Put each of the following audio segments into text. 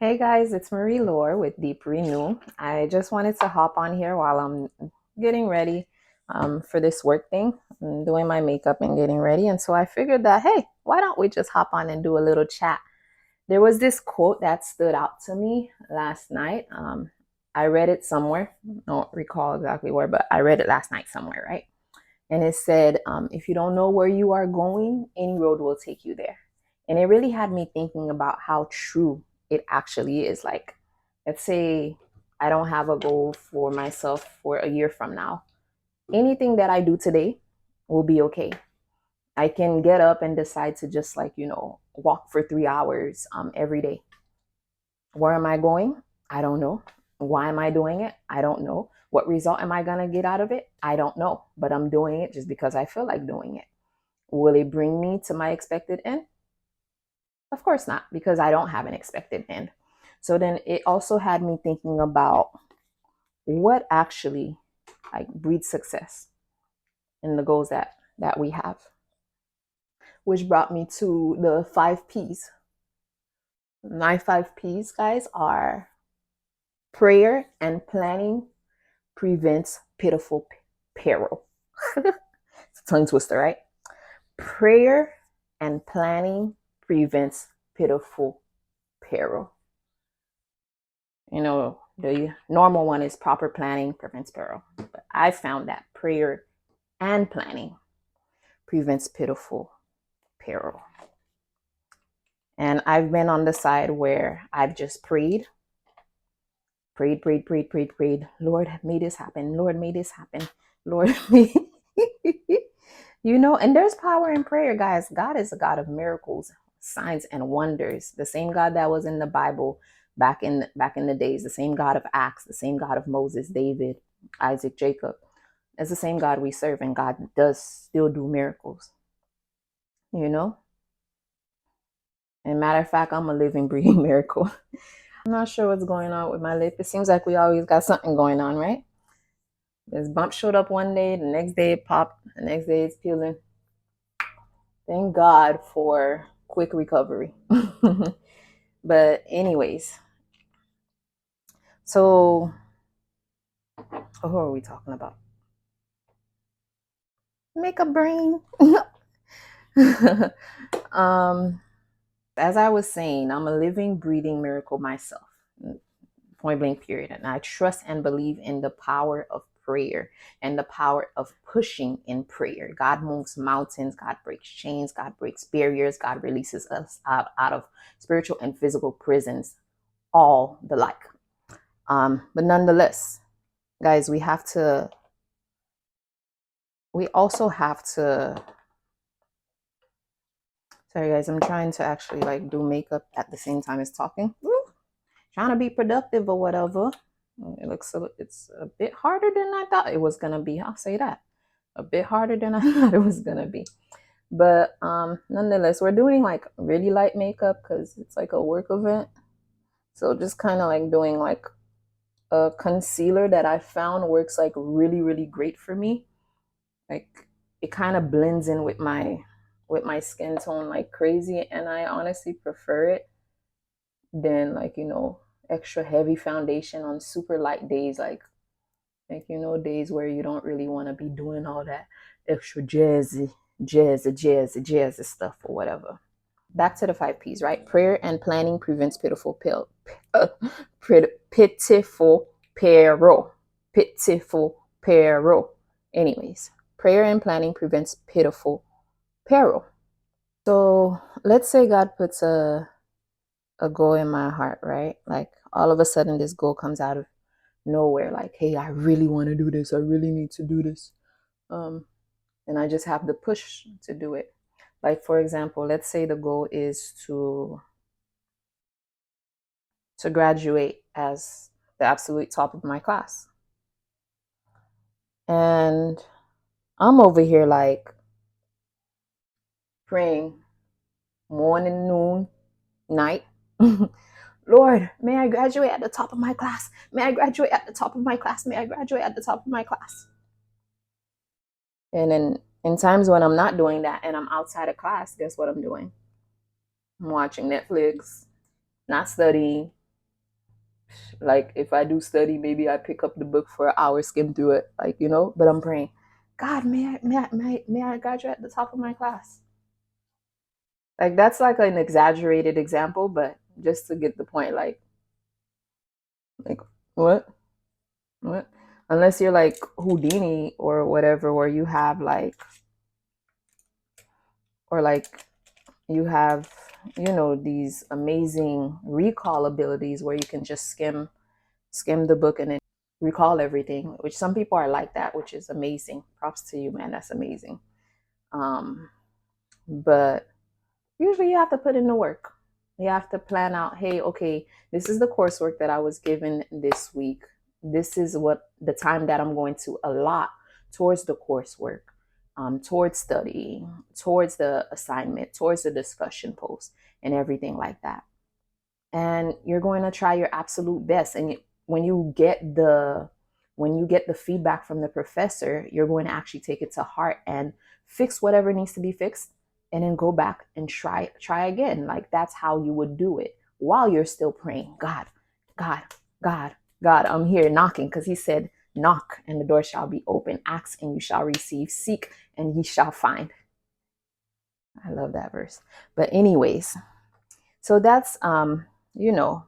Hey guys, it's Marie Lore with deeprenew. I just wanted to hop on here while I'm getting ready for this work thing. I'm doing my makeup and getting ready. And so I figured that, hey, why don't we just hop on and do a little chat? There was this quote that stood out to me last night. I read it somewhere. I don't recall exactly where, but I read it last night somewhere, right? And it said, if you don't know where you are going, any road will take you there. And it really had me thinking about how true it actually is. Like, let's say I don't have a goal for myself for a year from now. Anything that I do today will be okay. I can get up and decide to just walk for 3 hours every day. Where am I going? I don't know. Why am I doing it? I don't know. What result am I going to get out of it? I don't know. But I'm doing it just because I feel like doing it. Will it bring me to my expected end? Of course not, because I don't have an expected end. So then it also had me thinking about what actually breeds success in the goals that we have, which brought me to the 5 P's. My 5 P's, guys, are prayer and planning prevents pitiful peril. It's a tongue twister, right? Prayer and planning prevents pitiful peril. You know, the normal one is proper planning prevents peril. But I found that prayer and planning prevents pitiful peril. And I've been on the side where I've just prayed. Lord, may this happen. Lord, may this happen. Lord, may. And there's power in prayer, guys. God is a God of miracles, signs, and wonders. The same God that was in the Bible back in the days, the same God of Acts, the same God of Moses, David, Isaac, Jacob. It's the same God we serve, and God does still do miracles. And matter of fact, I'm a living, breathing miracle. I'm not sure what's going on with my lip. It seems like we always got something going on, right? This bump showed up one day, the next day it popped, the next day it's peeling. Thank God for quick recovery. But anyways, so who are we talking about? Makeup brain. um, as I was saying, I'm a living, breathing miracle myself. Point blank period. And I trust and believe in the power of prayer and the power of pushing in prayer. God moves mountains, God breaks chains, God breaks barriers, God releases us out of spiritual and physical prisons, all the like. But nonetheless, guys, we also have to. Sorry guys, I'm trying to actually do makeup at the same time as talking. Woo! Trying to be productive or whatever. It's a bit harder than I thought it was gonna be. I'll say that. A bit harder than I thought it was gonna be. But nonetheless, we're doing really light makeup because it's like a work event. So just kind of doing a concealer that I found works really, really great for me. It kind of blends in with my skin tone like crazy, and I honestly prefer it than extra heavy foundation on super light days, days where you don't really want to be doing all that extra jazzy stuff or whatever. Back to the 5 P's, right? Prayer and planning prevents pitiful pitiful peril. Pitiful peril. Anyways, prayer and planning prevents pitiful peril. So let's say God puts a goal in my heart, right? Like all of a sudden this goal comes out of nowhere, like, hey, I really want to do this. I really need to do this. And I just have the push to do it. Like, for example, let's say the goal is to graduate as the absolute top of my class. And I'm over here praying morning, noon, night. Lord, may I graduate at the top of my class. May I graduate at the top of my class. May I graduate at the top of my class. And then in times when I'm not doing that and I'm outside of class, guess what I'm doing? I'm watching Netflix, not studying, Like if I do study, maybe I pick up the book for an hour, skim through it, like, but I'm praying, God, may I graduate at the top of my class. Like that's like an exaggerated example, but just to get the point, like what? What? Unless you're like Houdini or whatever, where you have like you have, these amazing recall abilities where you can just skim the book and then recall everything, which some people are like that, which is amazing. Props to you, man. That's amazing. Um, but usually you have to put in the work. You have to plan out, hey, okay, this is the coursework that I was given this week. This is what the time that I'm going to allot towards the coursework, towards studying, towards the assignment, towards the discussion post, and everything like that. And you're going to try your absolute best. And when you get the feedback from the professor, you're going to actually take it to heart and fix whatever needs to be fixed, and then go back and try again. Like that's how you would do it while you're still praying. God, God, God, God, I'm here knocking, because he said, knock and the door shall be open, ask and you shall receive, seek and ye shall find. I love that verse. But anyways, so that's you know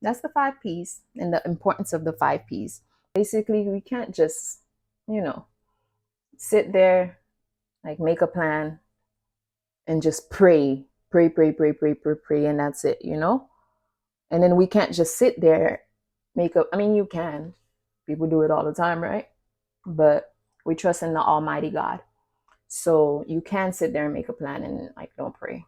that's the 5 P's and the importance of the 5 P's. Basically, we can't just, you know, sit there, like make a plan and just pray, and that's it. And then we can't just sit there, I mean, you can. People do it all the time, right? But we trust in the Almighty God. So you can sit there and make a plan and like don't pray.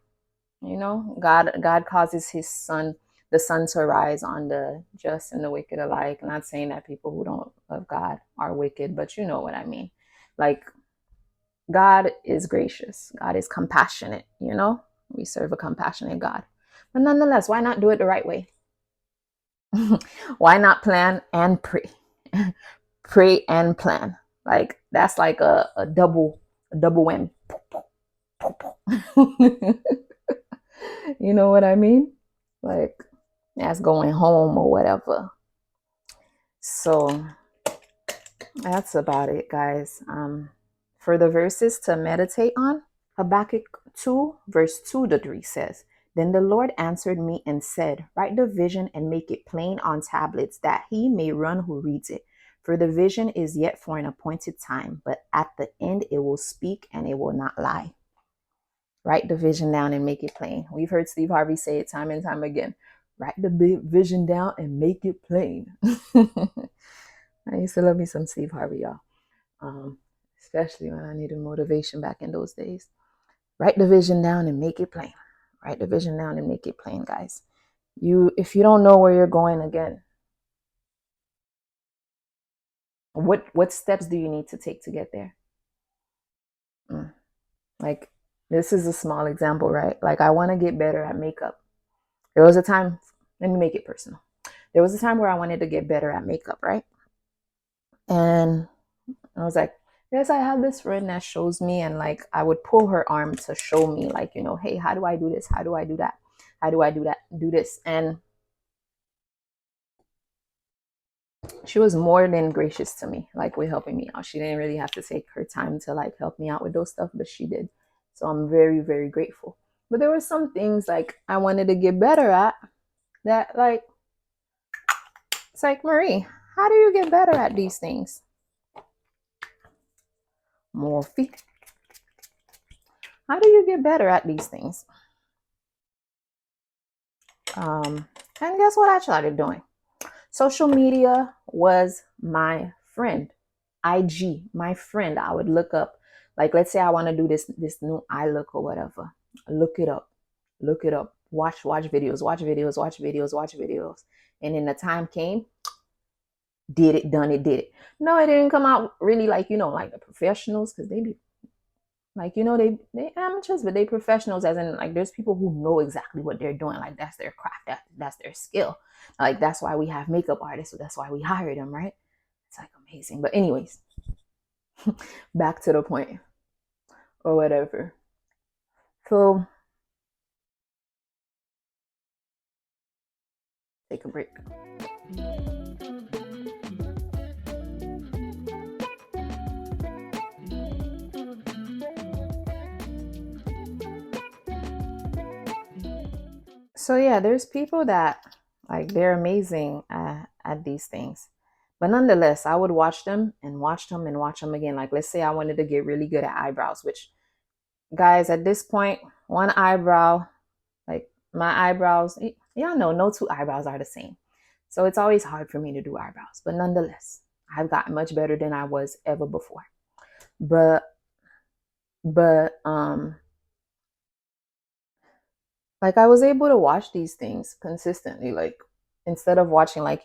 God causes the sun to rise on the just and the wicked alike. I'm not saying that people who don't love God are wicked, but you know what I mean. Like, God is gracious, God is compassionate. We serve a compassionate God. But nonetheless, why not do it the right way? Why not plan and pray? Pray and plan. Like that's like a double win. You know what I mean? Like that's going home or whatever. So that's about it, guys. For the verses to meditate on, Habakkuk 2, verse 2 to 3 says, Then the Lord answered me and said, Write the vision and make it plain on tablets, that he may run who reads it. For the vision is yet for an appointed time, but at the end it will speak and it will not lie. Write the vision down and make it plain. We've heard Steve Harvey say it time and time again. Write the vision down and make it plain. I used to love me some Steve Harvey, y'all. Especially when I needed motivation back in those days. Write the vision down and make it plain. Write the vision down and make it plain, guys. If you don't know where you're going, again, what steps do you need to take to get there? Like, this is a small example, right? Like, I want to get better at makeup. There was a time, let me make it personal. There was a time where I wanted to get better at makeup, right? And I was like, yes, I have this friend that shows me, and like I would pull her arm to show me, like, hey, how do I do this? How do I do that? How do I do that? Do this. And she was more than gracious to me, like with helping me out. She didn't really have to take her time to like help me out with those stuff, but she did. So I'm very, very grateful. But there were some things like I wanted to get better at that, like, it's like, Marie, how do you get better at these things? Morphe. How do you get better at these things? And guess what I started doing? Social media was my friend. IG, my friend. I would look up, like, let's say I want to do this new eye look or whatever. Look it up. Look it up. Watch videos, watch videos, watch videos, watch videos. And then the time came, did it, done it, did it. No, it didn't come out really like, like the professionals, because they be like, they amateurs, but they professionals, as in like there's people who know exactly what they're doing. Like that's their craft, that's their skill. Like that's why we have makeup artists, so that's why we hire them, right? It's like amazing. But anyways, back to the point or whatever. So take a break. So yeah, there's people that like they're amazing at these things. But nonetheless, I would watch them and watch them and watch them again. Like let's say I wanted to get really good at eyebrows, which guys at this point, one eyebrow, like my eyebrows, y'all know no two eyebrows are the same. So it's always hard for me to do eyebrows. But nonetheless, I've gotten much better than I was ever before. But but like I was able to watch these things consistently, like instead of watching like,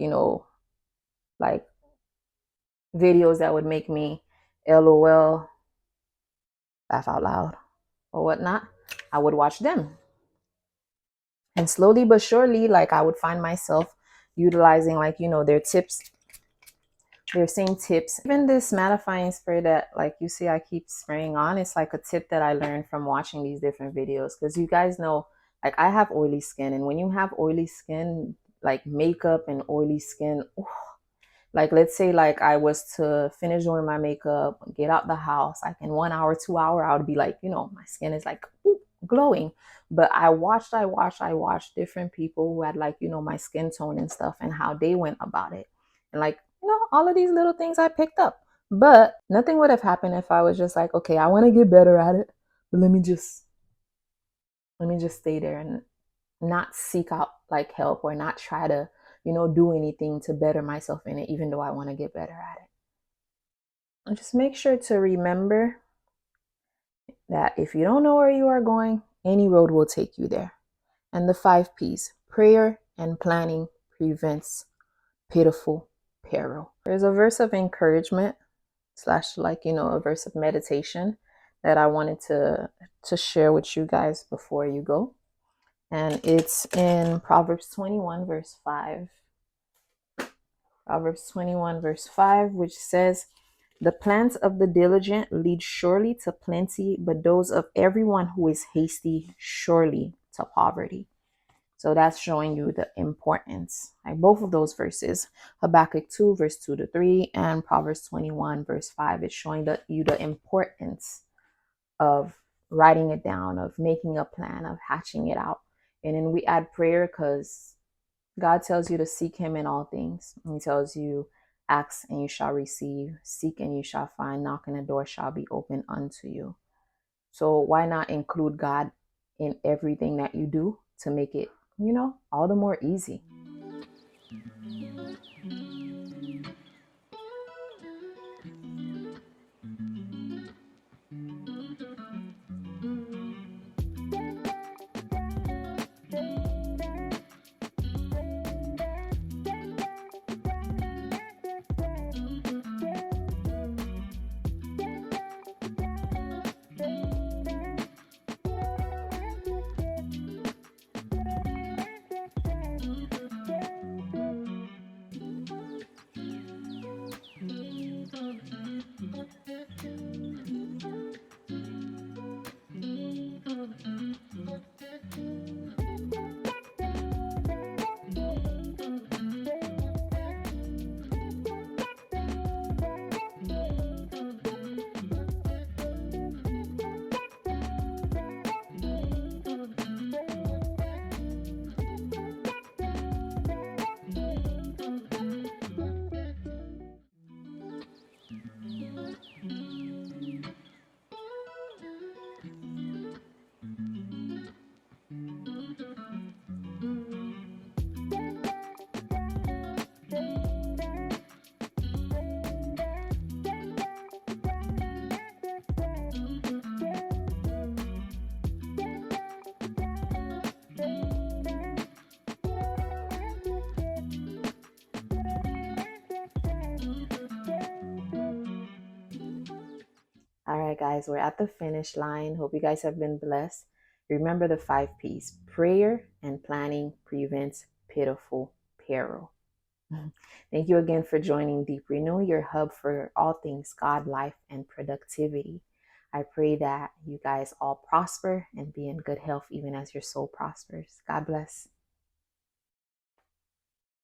like videos that would make me LOL, laugh out loud, or whatnot, I would watch them. And slowly but surely, like I would find myself utilizing like, their tips, their same tips. Even this mattifying spray that like you see I keep spraying on, it's like a tip that I learned from watching these different videos. Because you guys know, like I have oily skin, and when you have oily skin, like makeup and oily skin, like let's say like I was to finish doing my makeup, get out the house, like in 1 hour, 2 hour, I would be like, my skin is like glowing. But I watched different people who had like, my skin tone and stuff and how they went about it. And like, all of these little things I picked up. But nothing would have happened if I was just like, okay, I want to get better at it, but let me just stay there and not seek out like help or not try to, do anything to better myself in it, even though I want to get better at it. And just make sure to remember that if you don't know where you are going, any road will take you there. And the 5 P's: prayer and planning prevents pitiful peril. There's a verse of encouragement slash like, a verse of meditation that I wanted to share with you guys before you go. And it's in Proverbs 21, verse 5. Proverbs 21, verse 5, which says, "The plans of the diligent lead surely to plenty, but those of everyone who is hasty surely to poverty." So that's showing you the importance. Like both of those verses, Habakkuk 2, verse 2 to 3, and Proverbs 21, verse 5, is showing you the importance of writing it down, of making a plan, of hatching it out. And then we add prayer because God tells you to seek him in all things. He tells you, ask and you shall receive, seek and you shall find, knock and the door shall be open unto you. So why not include God in everything that you do to make it, all the more easy? All right, guys, we're at the finish line. Hope you guys have been blessed. Remember the 5 P's: prayer and planning prevents pitiful peril. Thank you again for joining Deep Renew, your hub for all things God, life, and productivity. I pray that you guys all prosper and be in good health, even as your soul prospers. God bless.